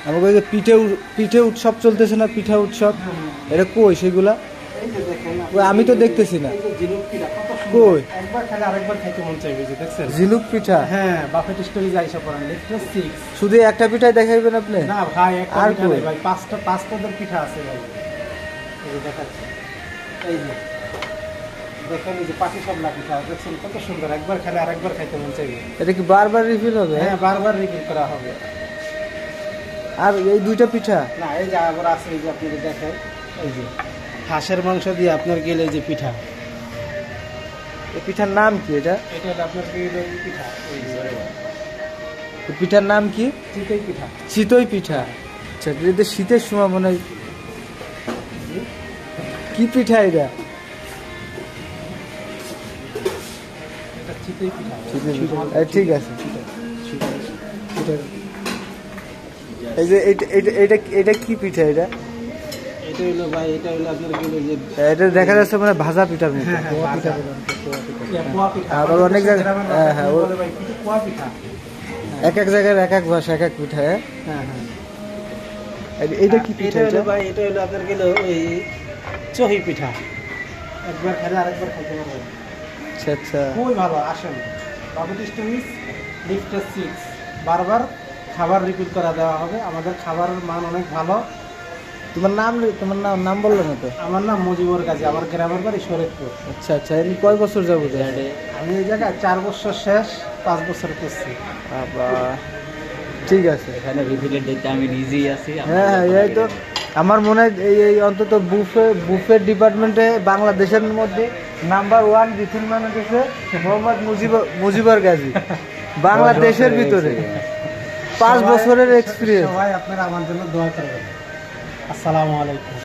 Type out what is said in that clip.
আমাকে ওই যে পিঠে উৎসব চলতেছে না, পিঠা উৎসব, এটা কই সেগুলা? আমি তো দেখতেছি না। কই একবার খালি আরেকবার খাইতে মন চাইবে, যে দেখছেন ঝিনুক পিঠা? হ্যাঁ, বাফেট স্টোরি যাইসা পড়ান লিফটেড 6। শুধু একটা পিঠাই দেখাইবেন আপনি? না ভাই, একটা আর পিঠা কই? নেই ভাই, পাঁচটা পিঠা আছে ভাই। এই যে দেখাচ্ছি, এই যে দেখেন, এই যে পাটি সাপলা পিঠা দেখছেন কত সুন্দর, একবার খালি আরেকবার খাইতে মন চাইবে। এটা কি বারবার রিফিল হবে? হ্যাঁ, বারবার রিপিট করা হবে। আর এই দুইটা পিঠা? না, এই যে আবার আছে, এই যে আপনাকে দেখেন, এই যে হাঁসের মাংস দিয়ে আপনার গেলে যে পিঠা, এই পিঠার নাম কি? এটা এটা হলো আপনার গেলে পিঠা। এই যে এই পিঠার নাম কি? চিতই পিঠা। চিতই পিঠা। আচ্ছা, এটা শীতের সময় মনে হয়। কি পিঠা এটা? এটা চিতই পিঠা। চিতই পিঠা। ঠিক আছে। এই যে এটা কি পিঠা? এটা এটা হলো ভাই, এটা হলো আপনার গেলে যে এটা দেখা যাচ্ছে মানে ভাজা পিঠার মতো। পোয়া পিঠা। পোয়া পিঠা। আবার অনেক জায়গায় হ্যাঁ বলে ভাই কিন্তু পোয়া পিঠা। এক এক জায়গায় এক এক ভাষা, এক এক পিঠা। হ্যাঁ হ্যাঁ। এটা কি পিঠা? এটা হলো ভাই, এটা হলো আপনার গেলে ওই চহি পিঠা, একবার খেলে আরেকবার খাইতে পারবেন। আচ্ছা আচ্ছা, খুবই ভালো। আসেন বাফেট স্টোরিজ লিফটেড 6, বারবার খাবার রিপিট করা দেওয়া হবে। আমাদের খাবারের মান অনেক ভালো। তোমার নাম বললো না তো? আমার নাম মুজিবুর গাজী, আমার গ্রামের বাড়ি শরীয়তপুর। আচ্ছা আচ্ছা, এমনি কয় বছর যাবো? আমি এই জায়গায় 4 বছর শেষ, 5 বছর করছি। ঠিক আছে। এখানে রিভিলের দিতে আমি নিজেই আছি। হ্যাঁ হ্যাঁ, এই তো আমার মনে হয় এই অন্তত বুফে ডিপার্টমেন্টে বাংলাদেশের মধ্যে নাম্বার 1 রিফিলম্যান হচ্ছে মোহাম্মদ মুজিবুর গাজী। বাংলাদেশের ভিতরে 5 বছরের এক্সপিরিয়েন্স। সবাই আপনারা আমার জন্য দোয়া করবেন। আসসালামু আলাইকুম।